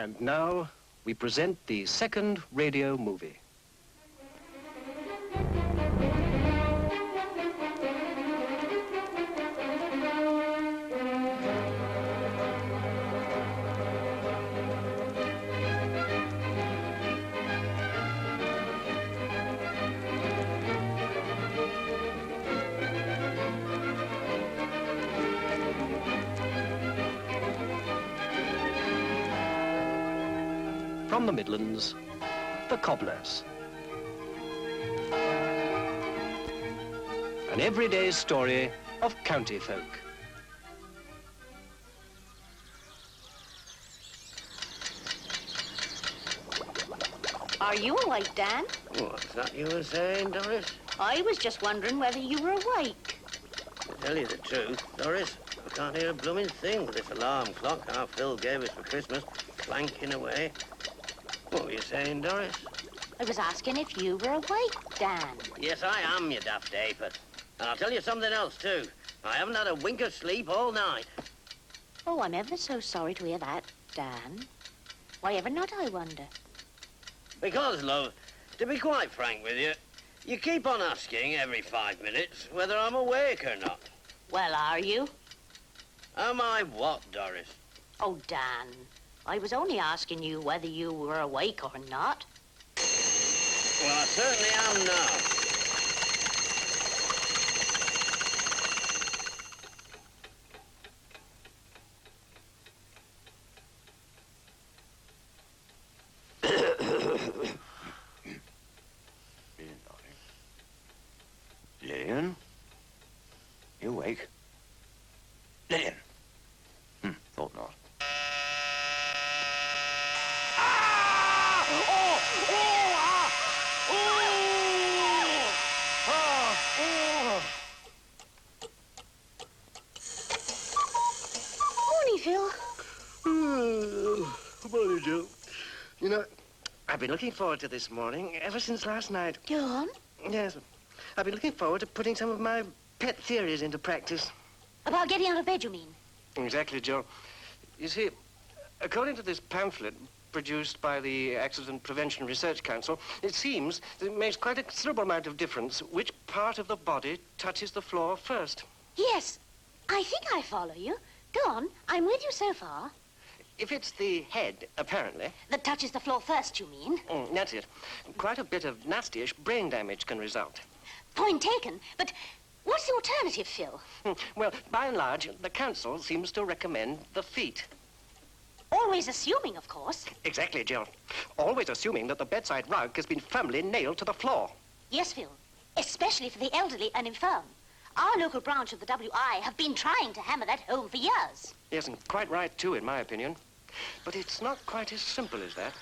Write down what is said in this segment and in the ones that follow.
And now we present the second radio movie. From the Midlands, the Cobblers. An everyday story of county folk. Are you awake, Dan? What's that you were saying, Doris? I was just wondering whether you were awake. To tell you the truth, Doris, I can't hear a blooming thing with this alarm clock our Phil gave us for Christmas clanking away. What were you saying, Doris? I was asking if you were awake, Dan. Yes, I am, you daft ape. And I'll tell you something else, too. I haven't had a wink of sleep all night. Oh, I'm ever so sorry to hear that, Dan. Why ever not, I wonder? Because, love, to be quite frank with you, you keep on asking every 5 minutes whether I'm awake or not. Well, are you? Am I what, Doris? Oh, Dan, I was only asking you whether you were awake or not. Well, I certainly am now. Lillian? You awake? Lillian? Thought not. Ah! Oh! Oh! Ah! Oh! Ah! Oh! Morning, Phil. Morning, Joe. You know, I've been looking forward to this morning ever since last night. Go on. Yes, I've been looking forward to putting some of my pet theories into practice. About getting out of bed, you mean? Exactly, Joe. You see, according to this pamphlet produced by the Accident Prevention Research Council, it seems that it makes quite a considerable amount of difference which part of the body touches the floor first. Yes, I think I follow you. Go on, I'm with you so far. If it's the head, apparently... That touches the floor first, you mean? That's it. Quite a bit of nasty-ish brain damage can result. Point taken, but what's the alternative, Phil? Well, by and large, the council seems to recommend the feet. Always assuming, of course. Exactly, Jill. Always assuming that the bedside rug has been firmly nailed to the floor. Yes, Phil, especially for the elderly and infirm. Our local branch of the WI have been trying to hammer that home for years. Yes, and quite right, too, in my opinion. But it's not quite as simple as that.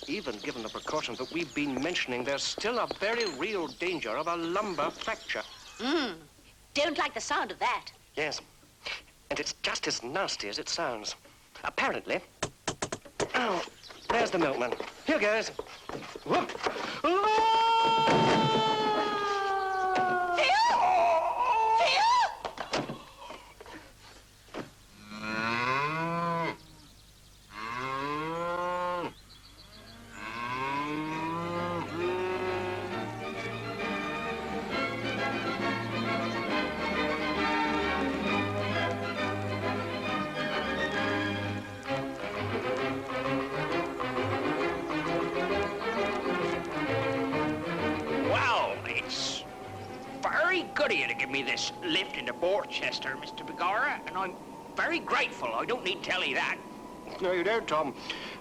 Even given the precautions that we've been mentioning, there's still a very real danger of a lumbar fracture. Don't like the sound of that. Yes, and it's just as nasty as it sounds. Apparently... Oh, there's the milkman. Here goes. Whoop. Good of you to give me this lift into Borchester, Mr. Begorra, and I'm very grateful. I don't need to tell you that. No, you don't, Tom.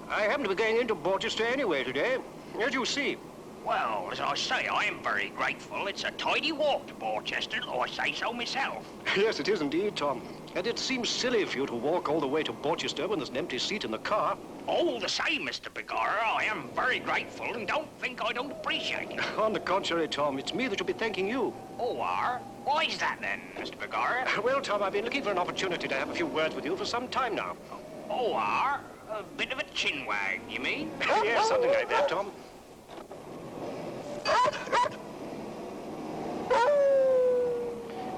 I happen to be going into Borchester anyway today, as you see. Well, as I say, I am very grateful. It's a tidy walk to Borchester, though I say so myself. Yes, it is indeed, Tom. And it seems silly for you to walk all the way to Borchester when there's an empty seat in the car. All the same, Mr. Begorra, I am very grateful, and don't think I don't appreciate it. On the contrary, Tom, it's me that should be thanking you. Oh, are? Why is that, then, Mr. Begorra? Well, Tom, I've been looking for an opportunity to have a few words with you for some time now. Oh, are? A bit of a chin wag, you mean? Yes, something like that, Tom.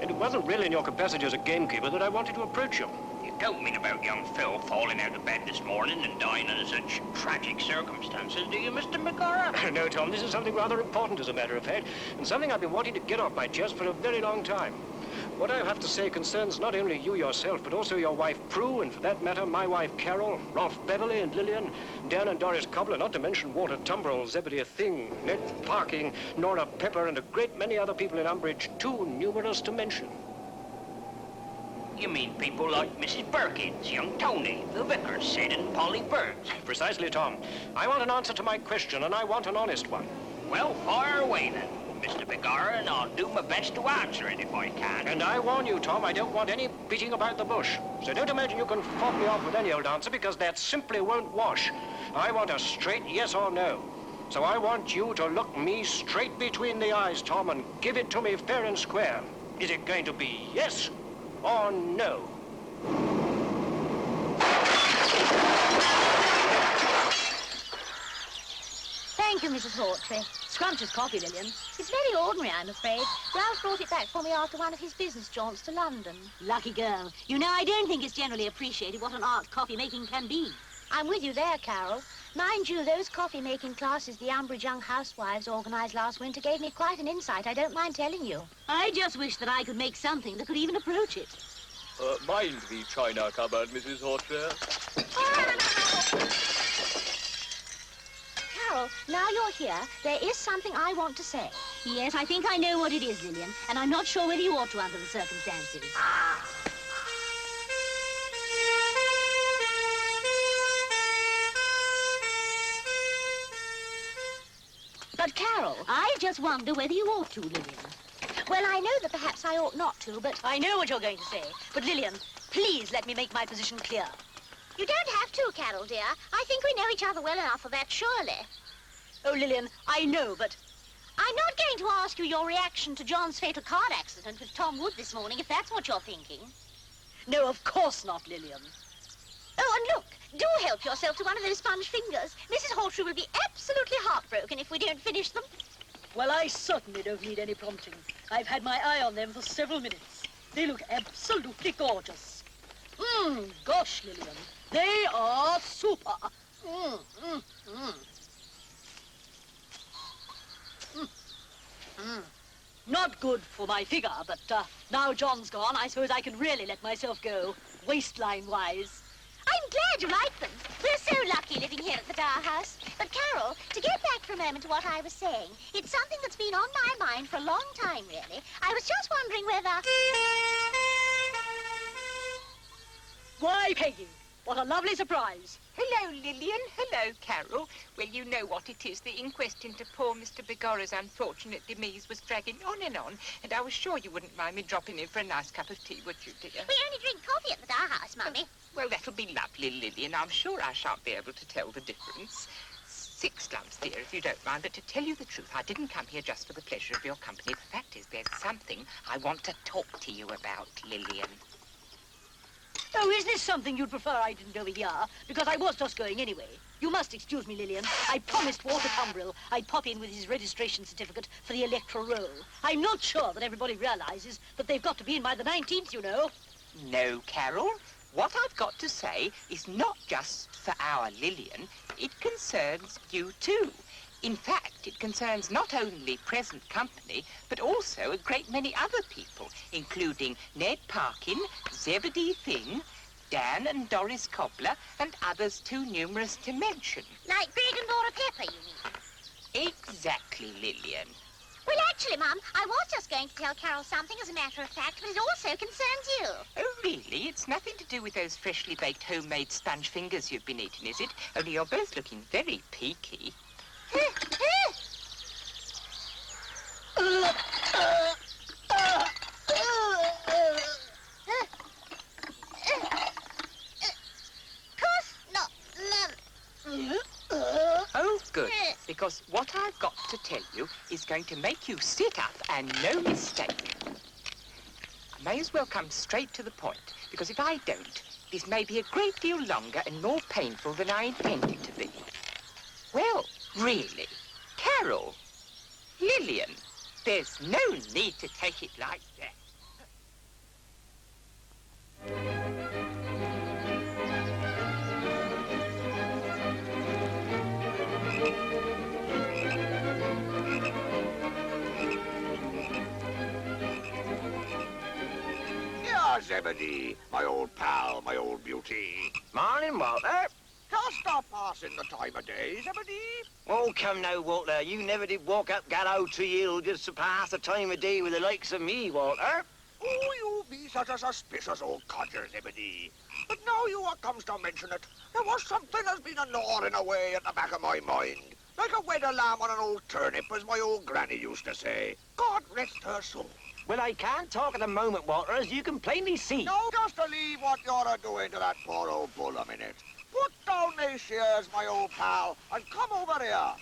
And it wasn't really in your capacity as a gamekeeper that I wanted to approach you. You don't mean about young Phil falling out of bed this morning and dying under such tragic circumstances, do you, Mr. McGorra? No, Tom, this is something rather important, as a matter of fact, and something I've been wanting to get off my chest for a very long time. What I have to say concerns not only you yourself, but also your wife, Prue, and for that matter, my wife, Carol, Rolf Beverly and Lillian, Dan and Doris Cobbler, not to mention Walter Tumbrell, Zebedee Thing, Ned Parking, Nora Pepper, and a great many other people in Umbridge, too numerous to mention. You mean people like Mrs. Perkins, young Tony, the vicar said, and Polly Bird? Precisely, Tom. I want an answer to my question, and I want an honest one. Well, fire away then, Mr. McGorra, and I'll do my best to answer it if I can. And I warn you, Tom, I don't want any beating about the bush. So don't imagine you can fob me off with any old answer, because that simply won't wash. I want a straight yes or no. So I want you to look me straight between the eyes, Tom, and give it to me fair and square. Is it going to be yes or no? Thank you, Mrs. Hawtrey. Scrumptious coffee, Lillian. It's very ordinary, I'm afraid. Ralph brought it back for me after one of his business jaunts to London. Lucky girl. You know, I don't think it's generally appreciated what an art coffee making can be. I'm with you there, Carol. Mind you, those coffee-making classes the Umbridge Young Housewives organised last winter gave me quite an insight, I don't mind telling you. I just wish that I could make something that could even approach it. Mind the china cupboard, Mrs. Hawtrey. Carol, now you're here, there is something I want to say. Yes, I think I know what it is, Lillian, and I'm not sure whether you ought to under the circumstances. But, Carol, I just wonder whether you ought to, Lillian. Well, I know that perhaps I ought not to, but... I know what you're going to say. But, Lillian, please let me make my position clear. You don't have to, Carol, dear. I think we know each other well enough for that, surely. Oh, Lillian, I know, but... I'm not going to ask you your reaction to John's fatal car accident with Tom Wood this morning, if that's what you're thinking. No, of course not, Lillian. Oh, and look, do help yourself to one of those sponge fingers. Mrs. Hawtrey will be absolutely heartbroken if we don't finish them. Well, I certainly don't need any prompting. I've had my eye on them for several minutes. They look absolutely gorgeous. Gosh, Lillian, they are super. Not good for my figure, but now John's gone, I suppose I can really let myself go, waistline-wise. I'm glad you like them. We're so lucky living here at the Dower House. But, Carol, to get back for a moment to what I was saying, it's something that's been on my mind for a long time, really. I was just wondering whether... Why, Peggy, what a lovely surprise. Hello, Lillian. Hello, Carol. Well, you know what it is. The inquest into poor Mr. Begorra's unfortunate demise was dragging on, and I was sure you wouldn't mind me dropping in for a nice cup of tea, would you, dear? We only drink coffee at the Dower House, Mummy. Well, that'll be lovely, Lillian. I'm sure I shan't be able to tell the difference. 6 lumps, dear, if you don't mind. But to tell you the truth, I didn't come here just for the pleasure of your company. The fact is, there's something I want to talk to you about, Lillian. Oh, is this something you'd prefer I didn't over here? Because I was just going anyway. You must excuse me, Lillian. I promised Walter Tumbrell I'd pop in with his registration certificate for the electoral roll. I'm not sure that everybody realizes that they've got to be in by the 19th, you know. No, Carol. What I've got to say is not just for our Lillian. It concerns you too. In fact, it concerns not only present company, but also a great many other people, including Ned Parkin, Zebedee Thing, Dan and Doris Cobbler, and others too numerous to mention. Like Greg and Nora Pepper, you mean? Exactly, Lillian. Well, actually, Mum, I was just going to tell Carol something as a matter of fact, but it also concerns you. Oh, really? It's nothing to do with those freshly baked homemade sponge fingers you've been eating, is it? Only you're both looking very peaky. Oh, good. Because what I've got to tell you is going to make you sit up and no mistake. I may as well come straight to the point, because if I don't, this may be a great deal longer and more painful than I intended to be. Well, really, Carol, Lillian, there's no need to take it like that. Zebedee, my old pal, my old beauty. Morning, Walter. Just stop passing the time of day, Zebedee. Oh, come now, Walter. You never did walk up Gallow Tree Hill just to pass the time of day with the likes of me, Walter. Oh, you be such a suspicious old codger, Zebedee. But now you comes to mention it, there was something that's been gnawing away at the back of my mind. Like a wed lamb on an old turnip, as my old granny used to say. God rest her soul. Well, I can't talk at the moment, Walter, as you can plainly see. No, just to leave what you're a-doing to that poor old bull a minute. Put down these shears, my old pal, and come over here.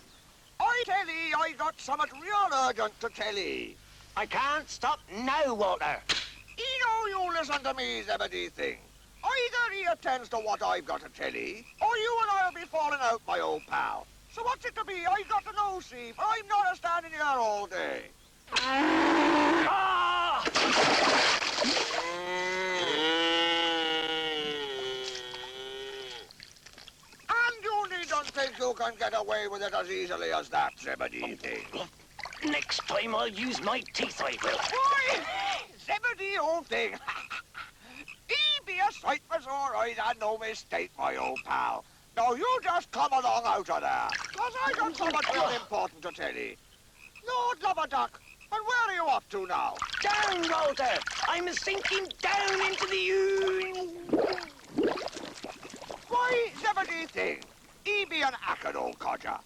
I tell ye, I got something real urgent to tell ye. I can't stop now, Walter. You know you listen to me, Zebedee thing. Either he attends to what I've got to tell ye, or you and I'll be falling out, my old pal. So what's it to be? I've got to know, see, for I'm not a-standing here all day. Ah! And you needn't think you can get away with it as easily as that, Zebedee thing. Next time I'll use my teeth, I will. Why, Zebedee old thing. He be a sight for sore eyes and no mistake, my old pal. Now you just come along out of there, because I got something real important to tell ye. Lord love a duck, and where are you off to now? Down, Walter! I'm sinking down into the Why, Zebedee thing, he be an acrid old codger.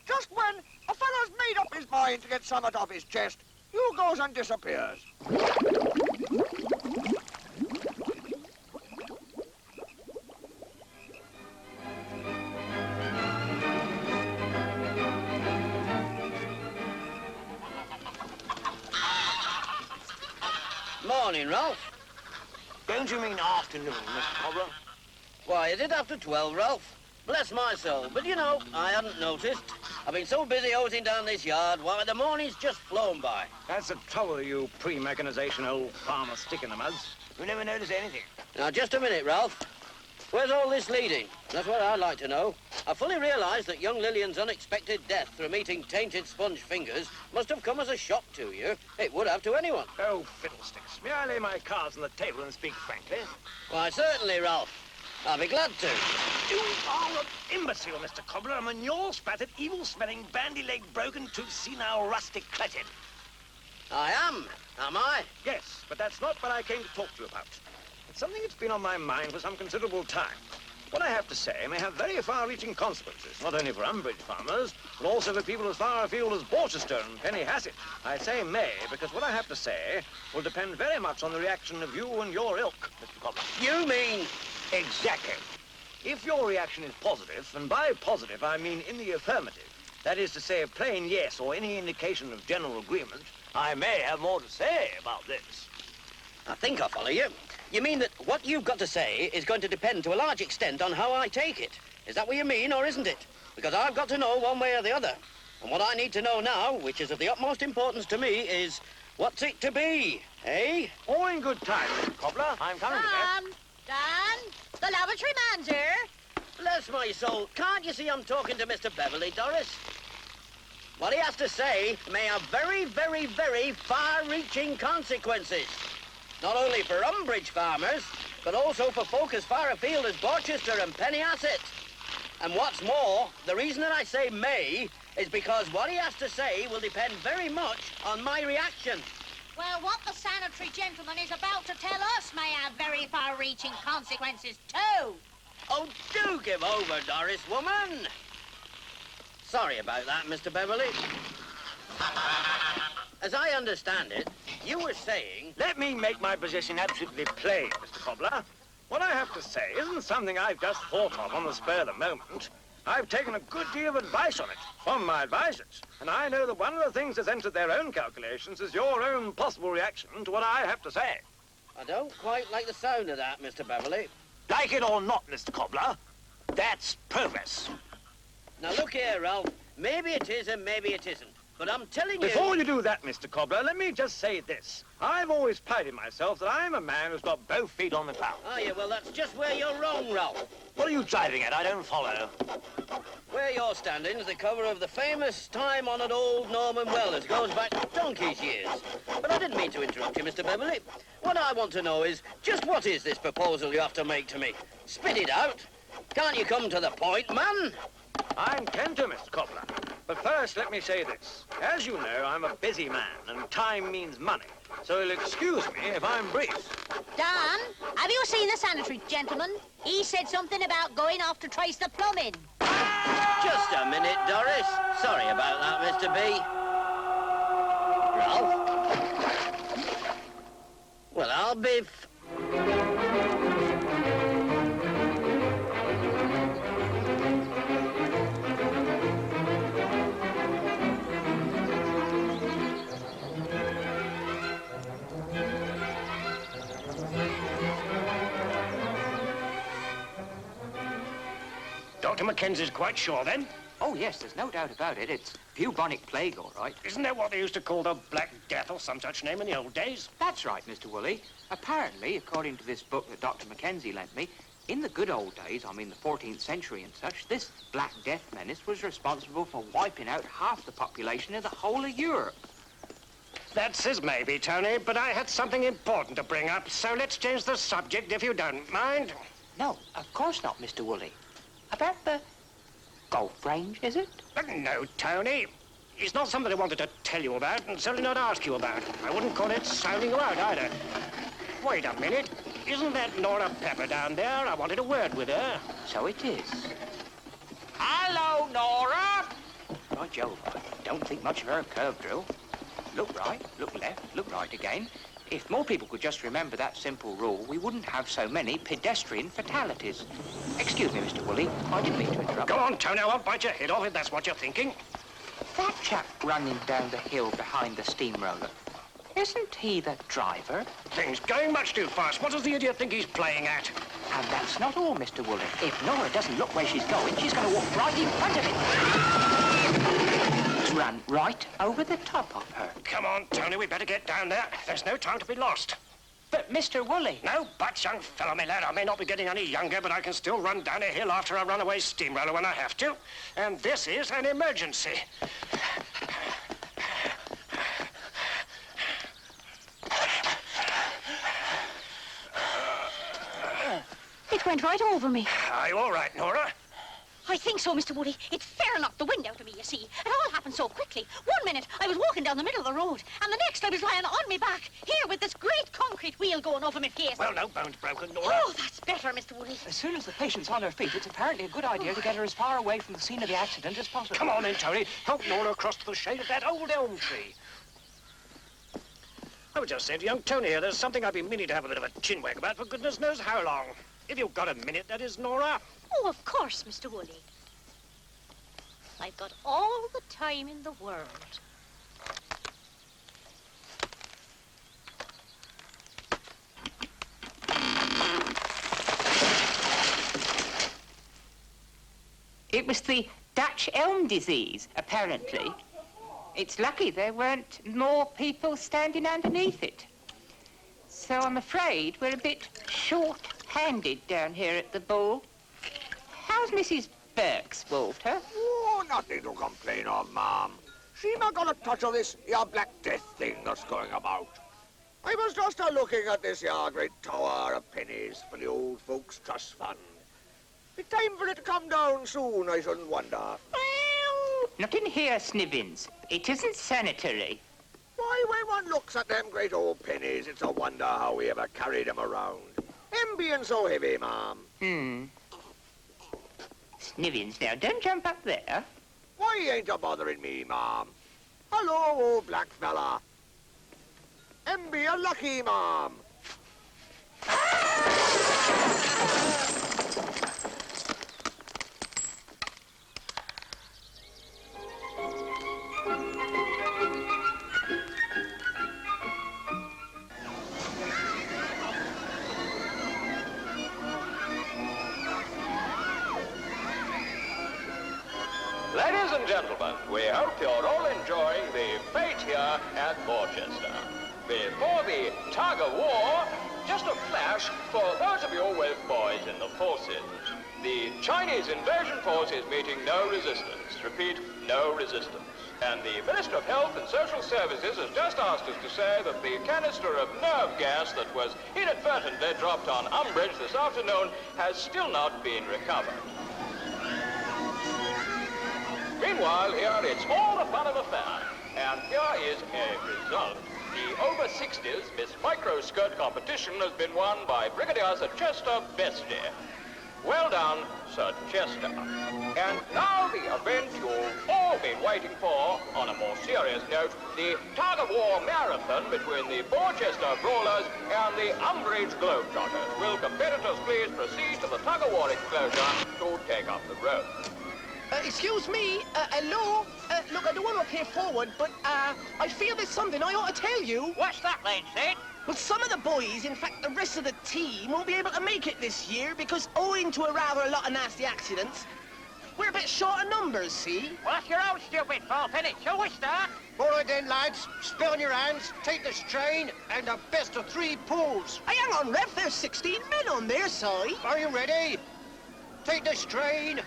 Just when a fellow's made up his mind to get something off his chest, you goes and disappears. Morning, Ralph. Don't you mean afternoon, Mr. Cobbler? Why, is it after 12, Ralph? Bless my soul, but you know, I hadn't noticed. I've been so busy hosing down this yard, why, the morning's just flown by. That's the trouble with you pre-mechanization old farmer stick-in-the-muds. You never notice anything. Now, just a minute, Ralph. Where's all this leading? That's what I'd like to know. I fully realise that young Lillian's unexpected death from eating tainted sponge fingers must have come as a shock to you. It would have to anyone. Oh, fiddlesticks. May I lay my cards on the table and speak frankly? Why, certainly, Ralph. I'll be glad to. You are an imbecile, Mr. Cobbler, a manure-spattered, evil-smelling, bandy-legged, broken-toothed, senile, rustic cretin. I am I? Yes, but that's not what I came to talk to you about. It's something that's been on my mind for some considerable time. What I have to say may have very far-reaching consequences, not only for Umbridge farmers, but also for people as far afield as Borchester and Penny-Hassett. I say may, because what I have to say will depend very much on the reaction of you and your ilk, Mr. Cobbler. You mean... Exactly. If your reaction is positive, and by positive I mean in the affirmative, that is to say a plain yes or any indication of general agreement, I may have more to say about this. I think I follow you. You mean that what you've got to say is going to depend to a large extent on how I take it. Is that what you mean, or isn't it? Because I've got to know one way or the other. And what I need to know now, which is of the utmost importance to me, is what's it to be, eh? All in good time, Mr. Cobbler. I'm coming to that. Dan, the lavatory man's here. Bless my soul, can't you see I'm talking to Mr. Beverley, Doris? What he has to say may have very, very, very far-reaching consequences. Not only for Umbridge farmers, but also for folk as far afield as Borchester and Penny-Hassett. And what's more, the reason that I say may is because what he has to say will depend very much on my reaction. Well, what the sanitary gentleman is about to tell us may have very far-reaching consequences, too. Oh, do give over, Doris, woman. Sorry about that, Mr. Beverley. As I understand it, you were saying... Let me make my position absolutely plain, Mr. Cobbler. What I have to say isn't something I've just thought of on the spur of the moment. I've taken a good deal of advice on it from my advisors, and I know that one of the things that's entered their own calculations is your own possible reaction to what I have to say. I don't quite like the sound of that, Mr. Beverley. Like it or not, Mr. Cobbler, that's progress. Now, look here, Ralph. Maybe it is and maybe it isn't. but I'm telling you... Before you do that, Mr. Cobbler, let me just say this. I've always prided myself that I'm a man who's got both feet on the plough. Are you? Well, that's just where you're wrong, Ralph. What are you driving at? I don't follow. Where you're standing is the cover of the famous time-honoured old Norman well that goes back donkey's years. But I didn't mean to interrupt you, Mr. Beverley. What I want to know is, just what is this proposal you have to make to me? Spit it out. Can't you come to the point, man? I intend to, Mr. Cobbler. But first, let me say this. As you know, I'm a busy man, and time means money. So you'll excuse me if I'm brief. Dan, have you seen the sanitary gentleman? He said something about going off to trace the plumbing. Just a minute, Doris. Sorry about that, Mr. B. Ralph? Well, I'll be... Dr. Mackenzie's quite sure, then? Oh, yes, there's no doubt about it. It's bubonic plague, all right. Isn't that what they used to call the Black Death or some such name in the old days? That's right, Mr. Woolley. Apparently, according to this book that Dr. Mackenzie lent me, in the good old days, I mean the 14th century and such, this Black Death menace was responsible for wiping out half the population of the whole of Europe. That says maybe, Tony, but I had something important to bring up, so let's change the subject if you don't mind. No, of course not, Mr. Woolley. About the golf range, is it? No, Tony. It's not something I wanted to tell you about, and certainly not ask you about. I wouldn't call it sounding you out, either. Wait a minute. Isn't that Nora Pepper down there? I wanted a word with her. So it is. Hello, Nora! By Jove, I don't think much of her curve drill. Look right, look left, look right again. If more people could just remember that simple rule, we wouldn't have so many pedestrian fatalities. Excuse me, Mr. Woolley. I didn't mean to interrupt. Go on, Tony. I won't bite your head off if that's what you're thinking. That chap running down the hill behind the steamroller, isn't he the driver? Things going much too fast. What does the idiot think he's playing at? And that's not all, Mr. Woolley. If Nora doesn't look where she's going, she's going to walk right in front of him. Run right over the top of her. Come on, Tony. We better get down there. There's no time to be lost. But, Mr. Woolley... No buts, young fellow, my lad. I may not be getting any younger, but I can still run down a hill after a runaway steamroller when I have to. And this is an emergency. It went right over me. Are you all right, Nora? I think so, Mr. Woolley. It fair knocked the wind out of me, you see. It all happened so quickly. 1 minute, I was walking down the middle of the road, and the next I was lying on me back, here with this great concrete wheel going over my face. Well, no bones broken, Nora. Oh, that's better, Mr. Woolley. As soon as the patient's on her feet, it's apparently a good idea to get her as far away from the scene of the accident as possible. Come on in, Tony. Help Nora across to the shade of that old elm tree. I was just saying to young Tony here, there's something I've been meaning to have a bit of a chinwag about for goodness knows how long. If you've got a minute, that is, Nora. Oh, of course, Mr. Woolley. I've got all the time in the world. It was the Dutch elm disease, apparently. It's lucky there weren't more people standing underneath it. So I'm afraid we're a bit short-handed down here at the Bull. How's Mrs. Burks, Walter? Oh, nothing to complain of, ma'am. She not got a touch of this here Black Death thing that's going about. I was just looking at this here great tower of pennies for the old folks' trust fund. It's time for it to come down soon, I shouldn't wonder. Well, not in here, Snibbins. It isn't sanitary. Why, when one looks at them great old pennies, it's a wonder how we ever carried them around. Them being so heavy, ma'am. Snibbins, now, don't jump up there. Why ain't you bothering me, ma'am? Hello, old black fella. Them be a lucky, ma'am. Ladies and gentlemen, we hope you're all enjoying the fete here at Borchester. Before the tug of war, just a flash for those of you with boys in the forces. The Chinese invasion force is meeting no resistance. Repeat, no resistance. And the Minister of Health and Social Services has just asked us to say that the canister of nerve gas that was inadvertently dropped on Umbridge this afternoon has still not been recovered. Meanwhile, here it's all the fun of the fair. And here is a result. The over-60s Miss Micro-Skirt competition has been won by Brigadier Sir Chester Bestie. Well done, Sir Chester. And now the event you've all been waiting for. On a more serious note, the tug-of-war marathon between the Borchester Brawlers and the Umbridge Globetrotters. Will competitors please proceed to the tug-of-war enclosure to take up the road? Excuse me, hello? Look, I don't want to appear forward, but, I feel there's something I ought to tell you. What's that, Lindsay? Well, some of the boys, in fact, the rest of the team, won't be able to make it this year because owing to a lot of nasty accidents, we're a bit short of numbers, see? Well, that's your own stupid fault, innit? So we start. All right then, lads. Spit on your hands, take the strain, and the best of 3 pulls. Hey, hang on, Rev, there's 16 men on their side. Are you ready? Take the strain.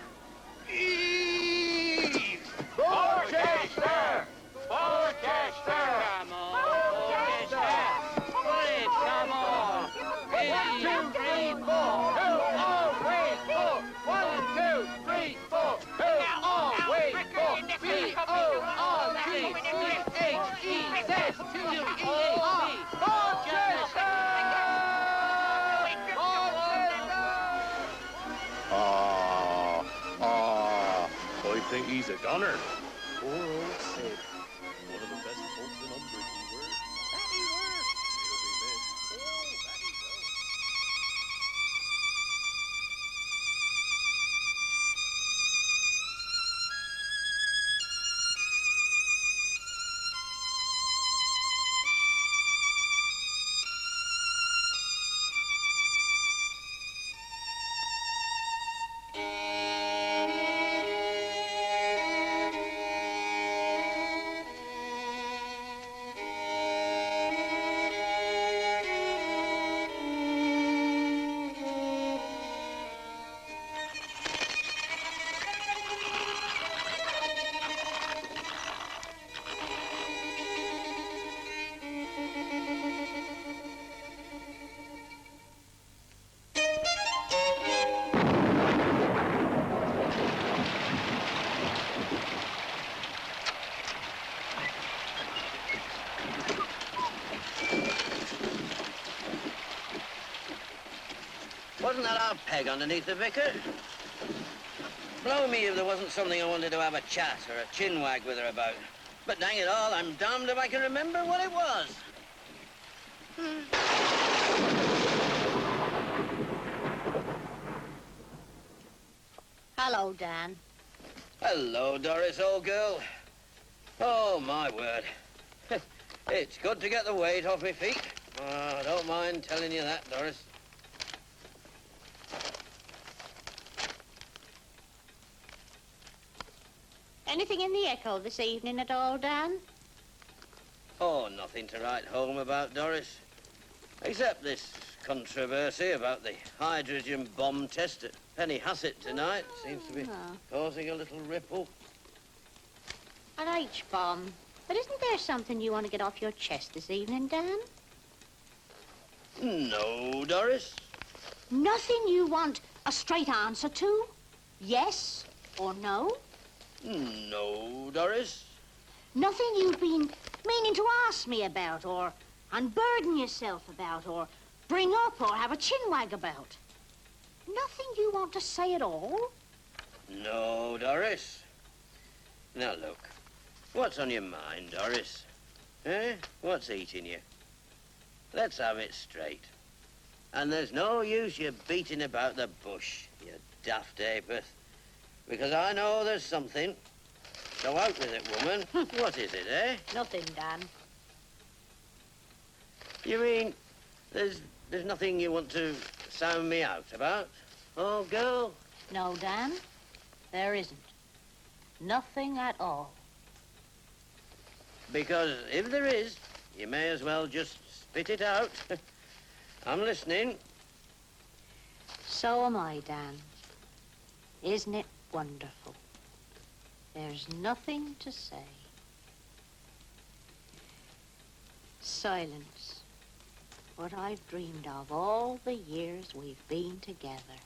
Heave! Borchester! Borchester! Come on! Borchester! Come on! 1, 2, 3, 4! 2, all wait for! 1, 2, 3, 4! 2, all wait for! B-O-R-C-C-H-E-Z! Borchester! I think he's a gunner. Poor old Sid. One of the best folks in Umbridge, he were. That he were. He'll be missed. Oh, that he will. Wasn't that our peg underneath the vicar? Blow me if there wasn't something I wanted to have a chat or a chin wag with her about. But dang it all, I'm damned if I can remember what it was. Hello, Dan. Hello, Doris, old girl. Oh, my word. It's good to get the weight off my feet. Oh, I don't mind telling you that, Doris. Anything in the Echo this evening at all, Dan? Oh, nothing to write home about, Doris. Except this controversy about the hydrogen bomb test at Penny Hassett tonight. Seems to be causing a little ripple. An H-bomb. But isn't there something you want to get off your chest this evening, Dan? No, Doris. Nothing you want a straight answer to? Yes or no? No, Doris. Nothing you've been meaning to ask me about, or unburden yourself about, or bring up, or have a chinwag about? Nothing you want to say at all? No, Doris. Now, look. What's on your mind, Doris? Eh? What's eating you? Let's have it straight. And there's no use you beating about the bush, you daft apeth. Because I know there's something. So out with it, woman. What is it, eh? Nothing, Dan. You mean there's nothing you want to sound me out about? Oh, girl? No, Dan, there isn't. Nothing at all. Because if there is, you may as well just spit it out. I'm listening. So am I, Dan. Isn't it wonderful? There's nothing to say. Silence. What I've dreamed of all the years we've been together.